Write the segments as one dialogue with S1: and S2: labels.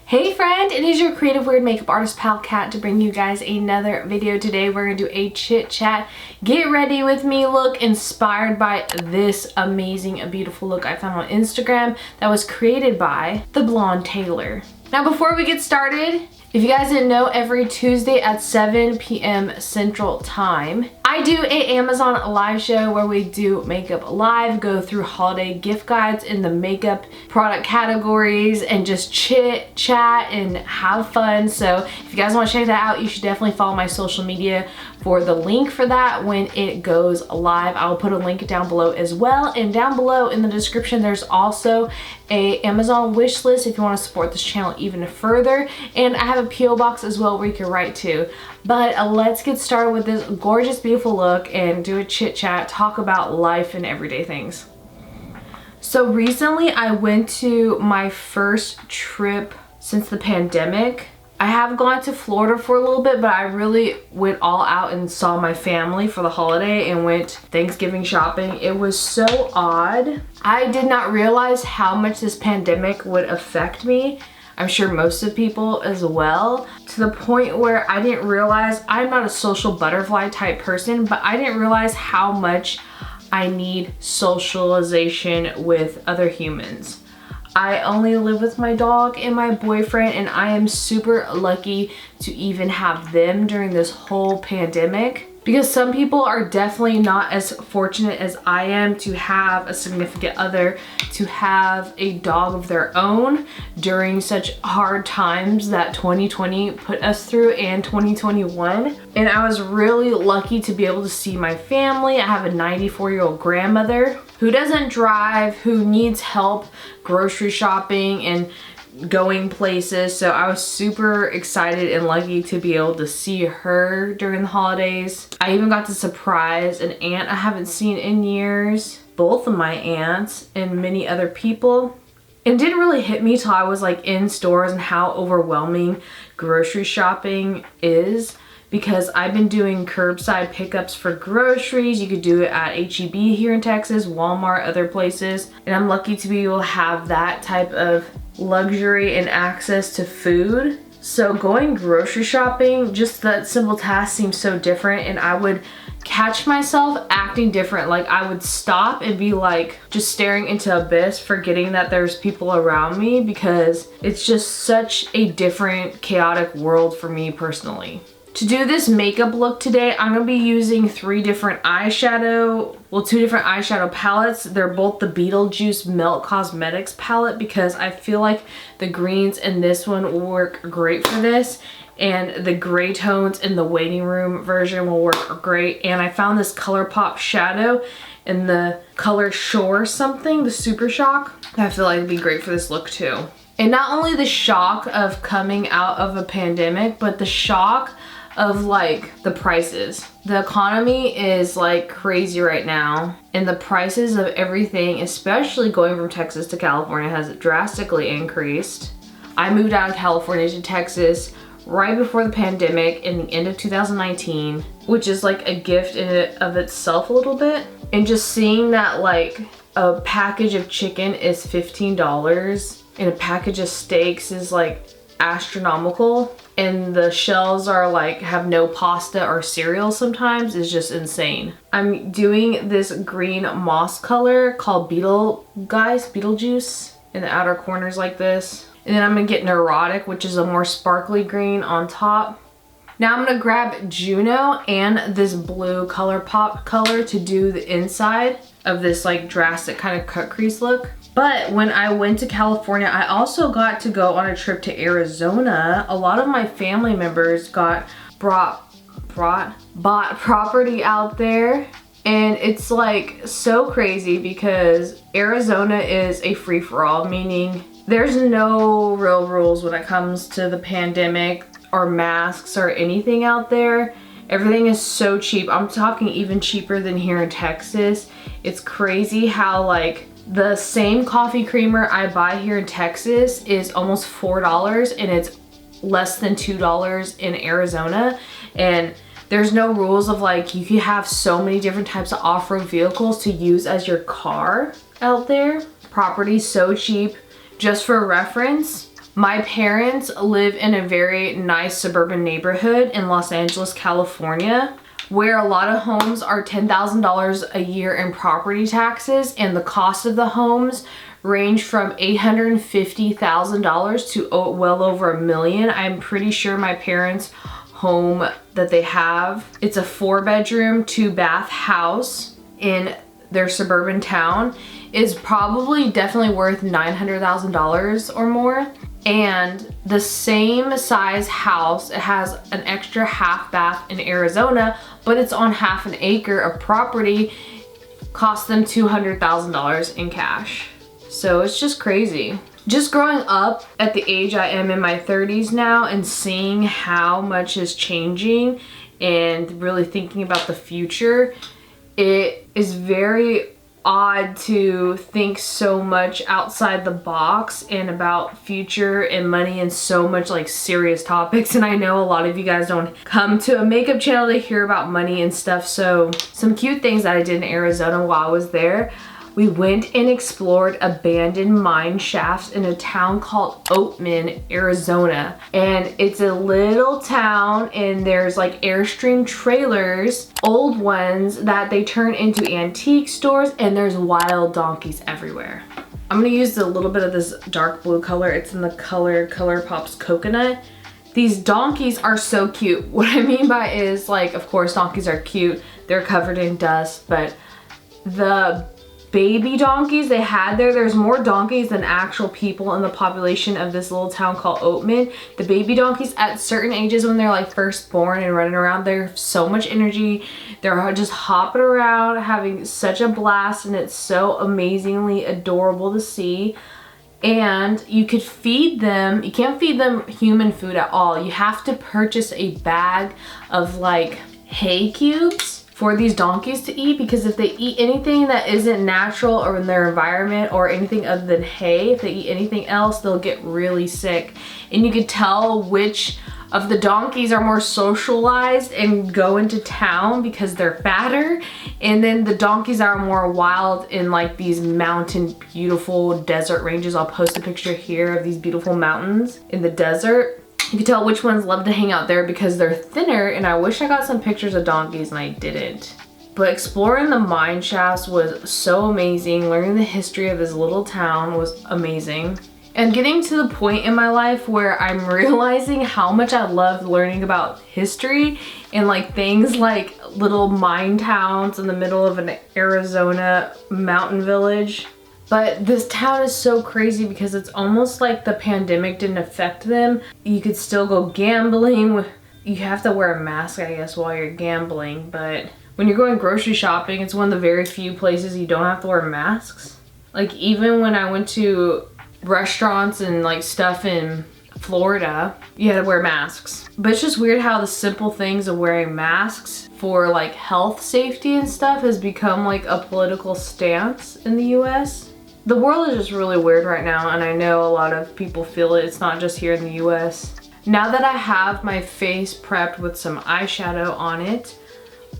S1: Hey friend, it is your creative weird makeup artist pal Kat to bring you guys another video. Today we're gonna do a chit chat, get ready with me look inspired by this amazing, beautiful look I found on Instagram that was created by the Blonde Taylor. Now before we get started, if you guys didn't know, every Tuesday at 7 p.m. Central Time, I do a Amazon live show where we do makeup live, go through holiday gift guides in the makeup product categories and just chit chat and have fun. So if you guys want to check that out, you should definitely follow my social media for the link for that when it goes live. I will put a link down below as well, and down below in the description there's also a Amazon wish list if you want to support this channel even further, and I have a PO box as well where you can write to. But let's get started with this gorgeous, beautiful look and do a chit chat, talk about life and everyday things. So recently I went to my first trip since the pandemic. I have gone to Florida for a little bit, but I really went all out and saw my family for the holiday and went Thanksgiving shopping. It was so odd. I did not realize how much this pandemic would affect me. I'm sure most of people as well, to the point where I didn't realize, I'm not a social butterfly type person, but I didn't realize how much I need socialization with other humans. I only live with my dog and my boyfriend, and I am super lucky to even have them during this whole pandemic, because some people are definitely not as fortunate as I am to have a significant other, to have a dog of their own during such hard times that 2020 put us through and 2021. And I was really lucky to be able to see my family. I have a 94-year-old grandmother who doesn't drive, who needs help grocery shopping and going places. So I was super excited and lucky to be able to see her during the holidays. I even got to surprise an aunt I haven't seen in years, both of my aunts and many other people. It didn't really hit me till I was like in stores and how overwhelming grocery shopping is, because I've been doing curbside pickups for groceries. You could do it at H-E-B here in Texas, Walmart, other places. And I'm lucky to be able to have that type of luxury and access to food. So going grocery shopping, just that simple task seems so different, and I would catch myself acting different. Like I would stop and be like just staring into abyss, forgetting that there's people around me, because it's just such a different, chaotic world for me personally. To do this makeup look today, I'm gonna be using two different eyeshadow palettes. They're both the Beetlejuice Melt Cosmetics palette, because I feel like the greens in this one will work great for this, and the gray tones in the waiting room version will work great. And I found this ColourPop shadow in the color Shore something, the Super Shock. I feel like it'd be great for this look too. And not only the shock of coming out of a pandemic, but the shock of like the prices. The economy is like crazy right now, and the prices of everything, especially going from Texas to California, has drastically increased. I moved out of California to Texas right before the pandemic in the end of 2019, which is like a gift in it of itself a little bit. And just seeing that like a package of chicken is $15 and a package of steaks is like astronomical, and the shells are like have no pasta or cereal sometimes, is just insane. I'm doing this green moss color called Beetlejuice in the outer corners like this, and then I'm gonna get Neurotic, which is a more sparkly green on top. Now I'm gonna grab Juno and this blue ColourPop color to do the inside of this like drastic kind of cut crease look. But when I went to California, I also got to go on a trip to Arizona. A lot of my family members bought property out there. And it's like so crazy because Arizona is a free-for-all, meaning there's no real rules when it comes to the pandemic or masks or anything out there. Everything is so cheap. I'm talking even cheaper than here in Texas. It's crazy how like the same coffee creamer I buy here in Texas is almost $4, and it's less than $2 in Arizona. And there's no rules of like, you can have so many different types of off-road vehicles to use as your car out there. Property's so cheap. Just for reference, My parents live in a very nice suburban neighborhood in Los Angeles, California, where a lot of homes are $10,000 a year in property taxes, and the cost of the homes range from $850,000 to well over $1 million. I'm pretty sure my parents' home that they have, it's a 4-bedroom, 2-bath house in their suburban town, is probably definitely worth $900,000 or more. And the same size house, it has an extra half bath in Arizona, but it's on half an acre of property, cost them $200,000 in cash. So it's just crazy. Just growing up at the age I am in my 30s now and seeing how much is changing and really thinking about the future, it is very odd to think so much outside the box and about future and money and so much like serious topics. And I know a lot of you guys don't come to a makeup channel to hear about money and stuff. So some cute things that I did in Arizona while I was there. We went and explored abandoned mine shafts in a town called Oatman, Arizona. And it's a little town and there's like Airstream trailers, old ones that they turn into antique stores, and there's wild donkeys everywhere. I'm gonna use a little bit of this dark blue color. It's in the color ColourPop's Coconut. These donkeys are so cute. What I mean by is, like, of course donkeys are cute. They're covered in dust, but the baby donkeys they had there's more donkeys than actual people in the population of this little town called Oatman. The baby donkeys at certain ages, when they're like first born and running around, they're so much energy. They're just hopping around, having such a blast, and it's so amazingly adorable to see. And you could feed them, you can't feed them human food at all. You have to purchase a bag of like hay cubes for these donkeys to eat, because if they eat anything that isn't natural or in their environment or anything other than hay, if they eat anything else, they'll get really sick. And you could tell which of the donkeys are more socialized and go into town because they're fatter, and then the donkeys are more wild in like these mountain beautiful desert ranges. I'll post a picture here of these beautiful mountains in the desert. You can tell which ones love to hang out there because they're thinner, and I wish I got some pictures of donkeys and I didn't. But exploring the mine shafts was so amazing. Learning the history of this little town was amazing. And getting to the point in my life where I'm realizing how much I love learning about history and like things like little mine towns in the middle of an Arizona mountain village. But this town is so crazy because it's almost like the pandemic didn't affect them. You could still go gambling. You have to wear a mask, I guess, while you're gambling. But when you're going grocery shopping, it's one of the very few places you don't have to wear masks. Like even when I went to restaurants and like stuff in Florida, you had to wear masks. But it's just weird how the simple things of wearing masks for like health safety and stuff has become like a political stance in the US. The world is just really weird right now, and I know a lot of people feel it. It's not just here in the US. Now that I have my face prepped with some eyeshadow on it,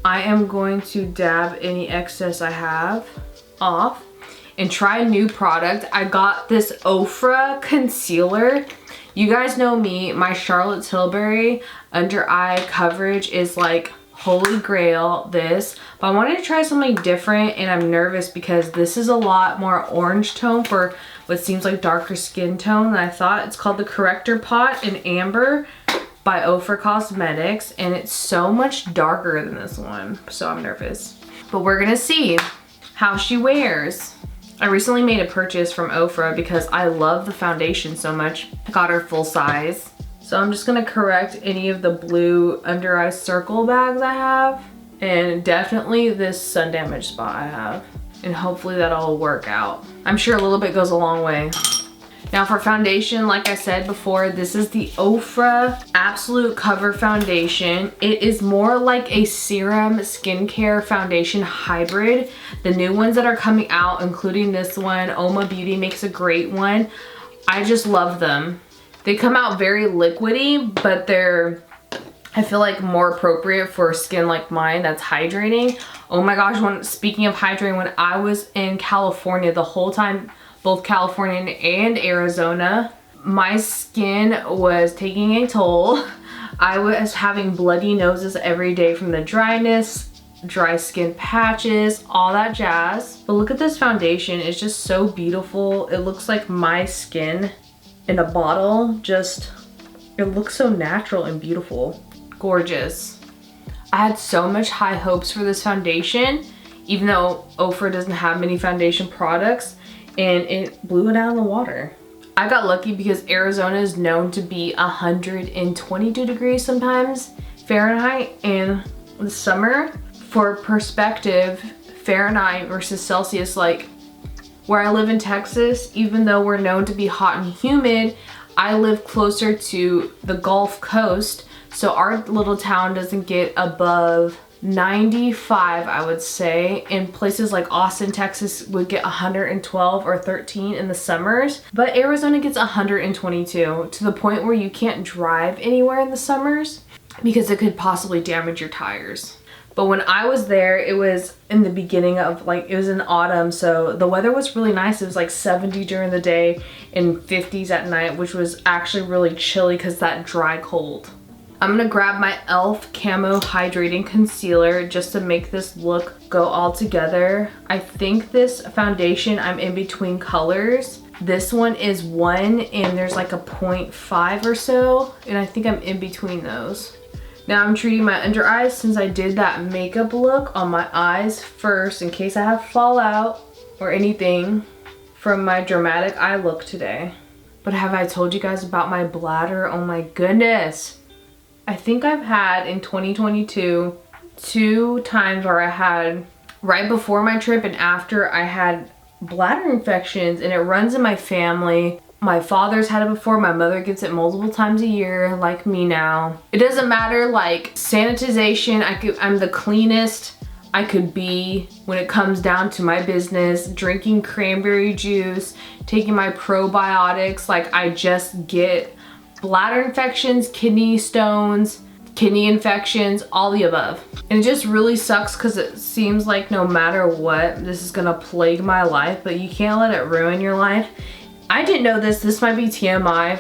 S1: I am going to dab any excess I have off and try a new product. I got this Ofra concealer. You guys know me, my Charlotte Tilbury under eye coverage is like holy grail, this. But I wanted to try something different, and I'm nervous because this is a lot more orange tone for what seems like darker skin tone than I thought. It's called the Corrector Pot in Amber by Ofra Cosmetics, and it's so much darker than this one, so I'm nervous. But we're gonna see how she wears. I recently made a purchase from Ofra because I love the foundation so much. I got her full size. So I'm just gonna correct any of the blue under eye circle bags I have, and definitely this sun damage spot I have. And hopefully that'll work out. I'm sure a little bit goes a long way. Now for foundation, like I said before, this is the Ofra Absolute Cover Foundation. It is more like a serum skincare foundation hybrid. The new ones that are coming out, including this one, Oma Beauty makes a great one. I just love them. They come out very liquidy, but they're, I feel like, more appropriate for skin like mine that's hydrating. Oh my gosh, speaking of hydrating, when I was in California, the whole time, both California and Arizona, my skin was taking a toll. I was having bloody noses every day from the dryness, dry skin patches, all that jazz. But look at this foundation. It's just so beautiful. It looks like my skin in a bottle. Just, it looks so natural and beautiful. Gorgeous. I had so much high hopes for this foundation, even though Ofer doesn't have many foundation products, and it blew it out of the water. I got lucky because Arizona is known to be 122 degrees sometimes Fahrenheit in the summer. For perspective, Fahrenheit versus Celsius, like where I live in Texas, even though we're known to be hot and humid, I live closer to the Gulf Coast, so our little town doesn't get above 95, I would say. In places like Austin, Texas would get 112 or 13 in the summers, but Arizona gets 122 to the point where you can't drive anywhere in the summers because it could possibly damage your tires. But when I was there, it was in the beginning of it was in autumn, so the weather was really nice. It was like 70 during the day and 50s at night, which was actually really chilly because that dry cold. I'm gonna grab my e.l.f. Camo Hydrating Concealer just to make this look go all together. I think this foundation, I'm in between colors. This one is 1 and there's like a 0.5 or so, and I think I'm in between those. Now I'm treating my under eyes since I did that makeup look on my eyes first in case I have fallout or anything from my dramatic eye look today. But have I told you guys about my bladder? Oh my goodness. I think I've had in 2022 2 times where I had, right before my trip and after, I had bladder infections, and it runs in my family. My father's had it before, my mother gets it multiple times a year, like me now. It doesn't matter, like sanitization, I'm the cleanest I could be when it comes down to my business. Drinking cranberry juice, taking my probiotics, like I just get bladder infections, kidney stones, kidney infections, all the above. And it just really sucks because it seems like no matter what, this is gonna plague my life, but you can't let it ruin your life. I didn't know this might be TMI,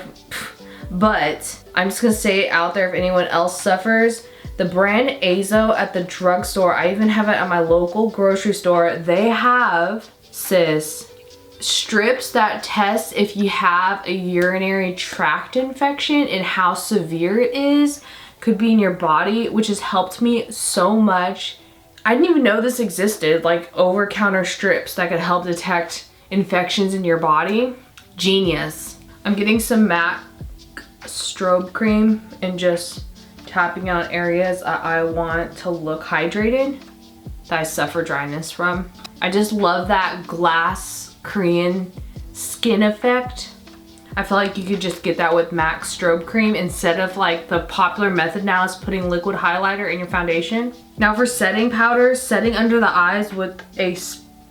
S1: but I'm just gonna say it out there if anyone else suffers. The brand Azo at the drugstore, I even have it at my local grocery store, they have, sis, strips that test if you have a urinary tract infection and how severe it is, could be in your body, which has helped me so much. I didn't even know this existed, like over-counter strips that could help detect infections in your body. Genius. I'm getting some MAC strobe cream and just tapping on areas I want to look hydrated that I suffer dryness from. I just love that glass Korean skin effect. I feel like you could just get that with MAC strobe cream instead of like the popular method now is putting liquid highlighter in your foundation. Now for setting powder, setting under the eyes with a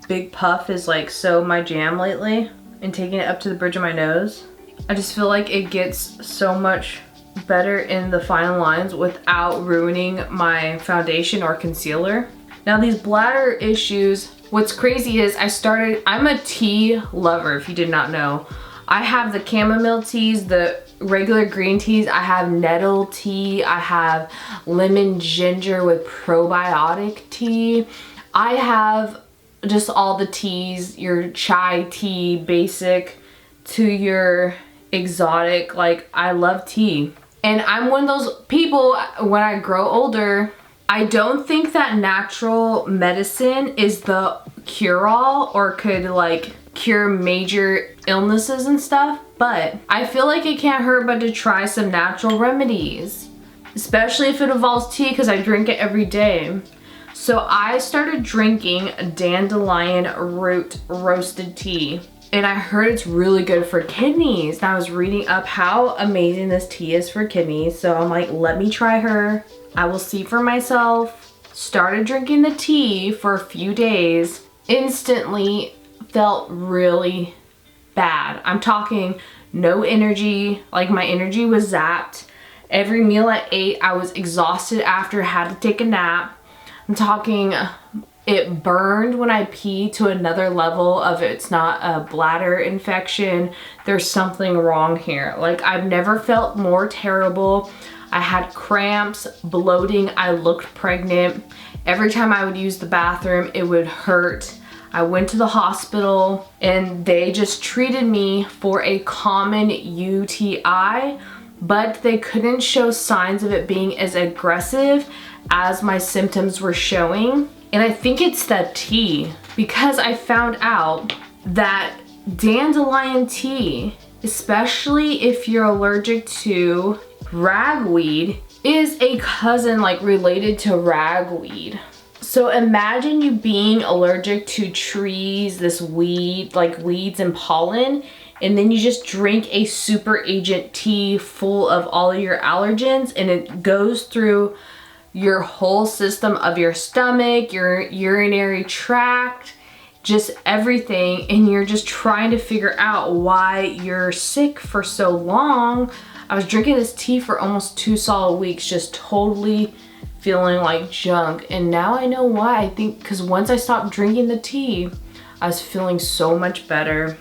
S1: big puff is like so my jam lately, and taking it up to the bridge of my nose. I just feel like it gets so much better in the fine lines without ruining my foundation or concealer. Now these bladder issues, what's crazy is I'm a tea lover if you did not know. I have the chamomile teas, the regular green teas, I have nettle tea, I have lemon ginger with probiotic tea. I have just all the teas, your chai tea, basic to your exotic, like I love tea. And I'm one of those people, when I grow older, I don't think that natural medicine is the cure-all or could like cure major illnesses and stuff, but I feel like it can't hurt but to try some natural remedies, especially if it involves tea because I drink it every day. So I started drinking dandelion root roasted tea, and I heard it's really good for kidneys. And I was reading up how amazing this tea is for kidneys, so I'm like, let me try her. I will see for myself. Started drinking the tea for a few days. Instantly felt really bad. I'm talking no energy, like my energy was zapped. Every meal I ate, I was exhausted after, had to take a nap. I'm talking It burned when I pee to another level of it's not a bladder infection. There's something wrong here. Like, I've never felt more terrible. I had cramps, bloating, I looked pregnant. Every time I would use the bathroom, it would hurt. I went to the hospital and they just treated me for a common UTI, but they couldn't show signs of it being as aggressive as my symptoms were showing. And I think it's the tea, because I found out that dandelion tea, especially if you're allergic to ragweed, is a cousin, like, related to ragweed. So imagine you being allergic to trees, this weed, like weeds and pollen, and then you just drink a super agent tea full of all of your allergens, and it goes through your whole system of your stomach, your urinary tract, just everything, and you're just trying to figure out why you're sick for so long. I was drinking this tea for almost 2 solid weeks, just totally feeling like junk, and now I know why. I think because once I stopped drinking the tea, I was feeling so much better.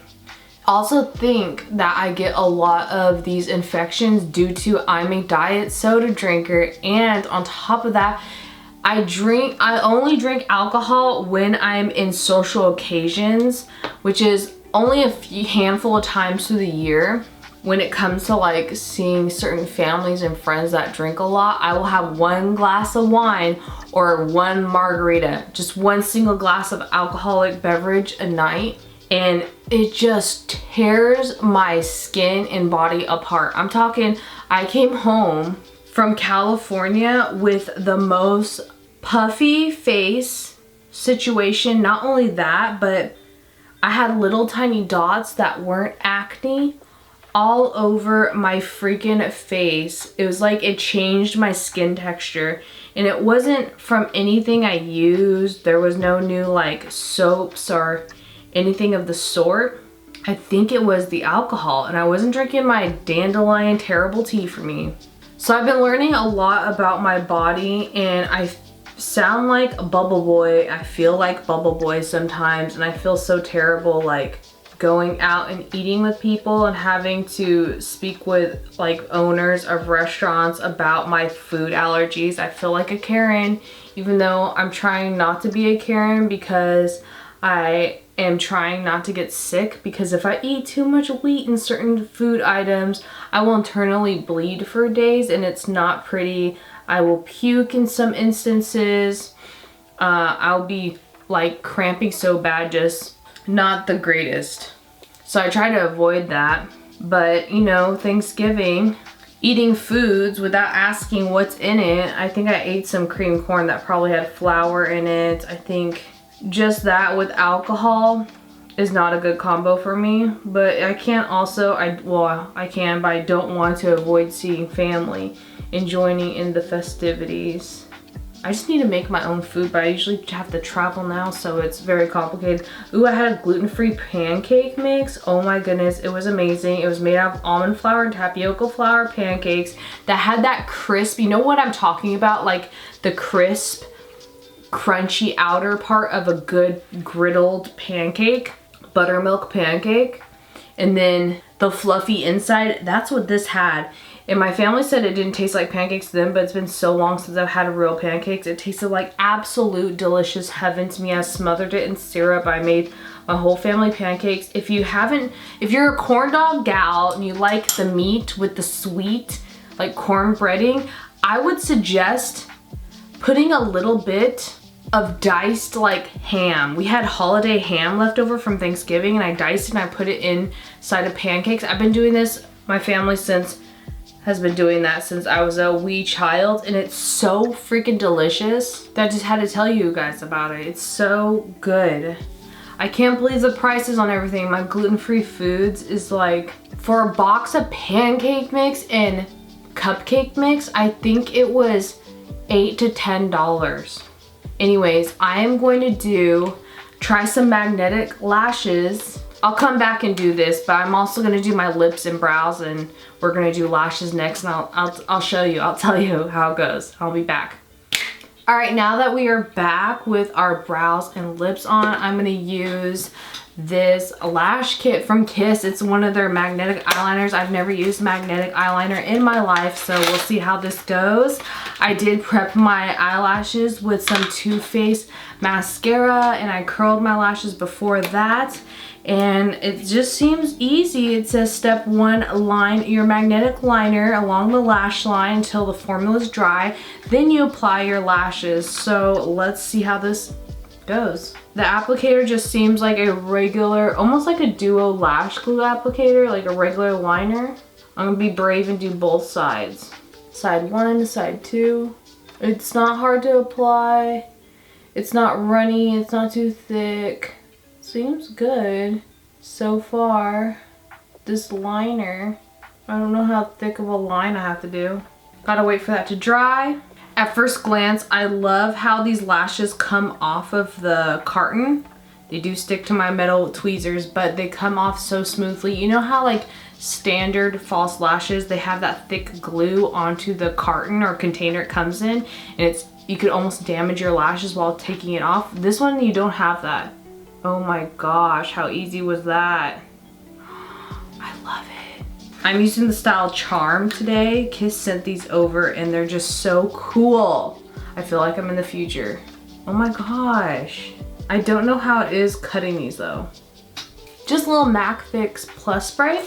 S1: Also think that I get a lot of these infections due to I'm a diet soda drinker, and on top of that, I only drink alcohol when I'm in social occasions, which is only a handful of times through the year. When it comes to like seeing certain families and friends that drink a lot, I will have 1 glass of wine or 1 margarita, just 1 single glass of alcoholic beverage a night. And it just tears my skin and body apart. I'm talking, I came home from California with the most puffy face situation. Not only that, but I had little tiny dots that weren't acne all over my freaking face. It was like it changed my skin texture, and it wasn't from anything I used. There was no new like soaps or anything of the sort. I think it was the alcohol, and I wasn't drinking my dandelion terrible tea for me. So I've been learning a lot about my body, and I sound like a bubble boy. I feel like bubble boy sometimes, and I feel so terrible like going out and eating with people and having to speak with like owners of restaurants about my food allergies. I feel like a Karen, even though I'm trying not to be a Karen, because I am trying not to get sick, because if I eat too much wheat and certain food items, I will internally bleed for days, and it's not pretty. I will puke in some instances. I'll be like cramping so bad, just not the greatest. So I try to avoid that. But you know, Thanksgiving, eating foods without asking what's in it. I think I ate some cream corn that probably had flour in it. I think just that with alcohol is not a good combo for me. But I can't also, I can, but I don't want to avoid seeing family and joining in the festivities. I just need to make my own food, but I usually have to travel now, so it's very complicated. Ooh, I had a gluten-free pancake mix. Oh my goodness, it was amazing. It was made out of almond flour and tapioca flour pancakes that had that crisp, you know what I'm talking about? Like the crisp, crunchy outer part of a good griddled pancake, buttermilk pancake, and then the fluffy inside. That's what this had. And my family said it didn't taste like pancakes to them, but it's been so long since I've had real pancakes. It tasted like absolute delicious heaven to me. I smothered it in syrup. I made my whole family pancakes. If you're a corn dog gal and you like the meat with the sweet, like corn breading, I would suggest putting a little bit of diced like ham. We had holiday ham left over from Thanksgiving, and I diced it and I put it inside of pancakes. I've been doing this, my family has been doing that since I was a wee child, and it's so freaking delicious that I just had to tell you guys about it. It's so good. I can't believe the prices on everything. My gluten-free foods is like, for a box of pancake mix and cupcake mix, I think it was $8 to $10. Anyways, I am going to try some magnetic lashes. I'll come back and do this, but I'm also gonna do my lips and brows, and we're gonna do lashes next, and I'll show you, I'll tell you how it goes. I'll be back. All right, now that we are back with our brows and lips on, I'm gonna use this lash kit from Kiss. It's one of their magnetic eyeliners. I've never used magnetic eyeliner in my life, so we'll see how this goes. I did prep my eyelashes with some Too Faced mascara, and I curled my lashes before that. And it just seems easy. It says step 1, line your magnetic liner along the lash line until the formula is dry. Then you apply your lashes. So let's see how this goes. The applicator just seems like a regular, almost like a duo lash glue applicator, like a regular liner. I'm gonna be brave and do both sides. Side 1, side 2. It's not hard to apply. It's not runny, it's not too thick. Seems good so far. This liner, I don't know how thick of a line I have to do. Gotta wait for that to dry. At first glance, I love how these lashes come off of the carton. They do stick to my metal tweezers, but they come off so smoothly. You know how like standard false lashes, they have that thick glue onto the carton or container it comes in, and you could almost damage your lashes while taking it off. This one, you don't have that. Oh my gosh, how easy was that? I love it. I'm using the style Charm today. Kiss sent these over and they're just so cool. I feel like I'm in the future. Oh my gosh. I don't know how it is cutting these though. Just a little MAC Fix Plus Spray.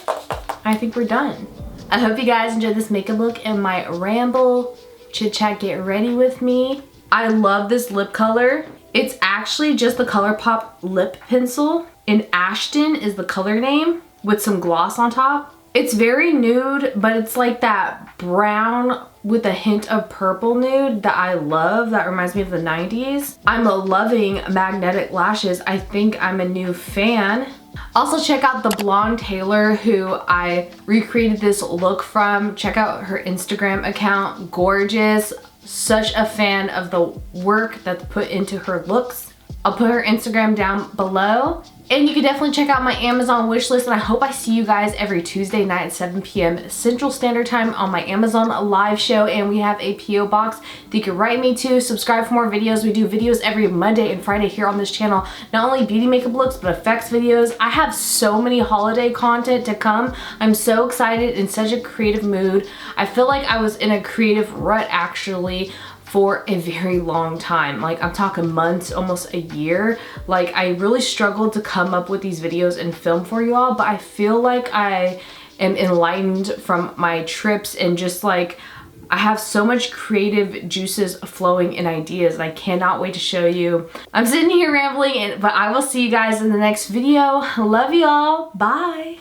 S1: I think we're done. I hope you guys enjoyed this makeup look and my ramble, chit chat, get ready with me. I love this lip color. It's actually just the ColourPop lip pencil, and Ashton is the color name with some gloss on top. It's very nude, but it's like that brown with a hint of purple nude that I love. That reminds me of the 90s. I'm loving magnetic lashes. I think I'm a new fan. Also check out the blonde Taylor who I recreated this look from. Check out her Instagram account, gorgeous. Such a fan of the work that's put into her looks. I'll put her Instagram down below. And you can definitely check out my Amazon wish list, and I hope I see you guys every Tuesday night at 7 p.m. Central Standard Time on my Amazon live show, and we have a P.O. box that you can write me to. Subscribe for more videos. We do videos every Monday and Friday here on this channel. Not only beauty makeup looks, but effects videos. I have so many holiday content to come. I'm so excited, in such a creative mood. I feel like I was in a creative rut actually for a very long time. Like I'm talking months, almost a year. Like I really struggled to come up with these videos and film for you all, but I feel like I am enlightened from my trips, and just like I have so much creative juices flowing and ideas, and I cannot wait to show you. I'm sitting here rambling, but I will see you guys in the next video. Love y'all. Bye.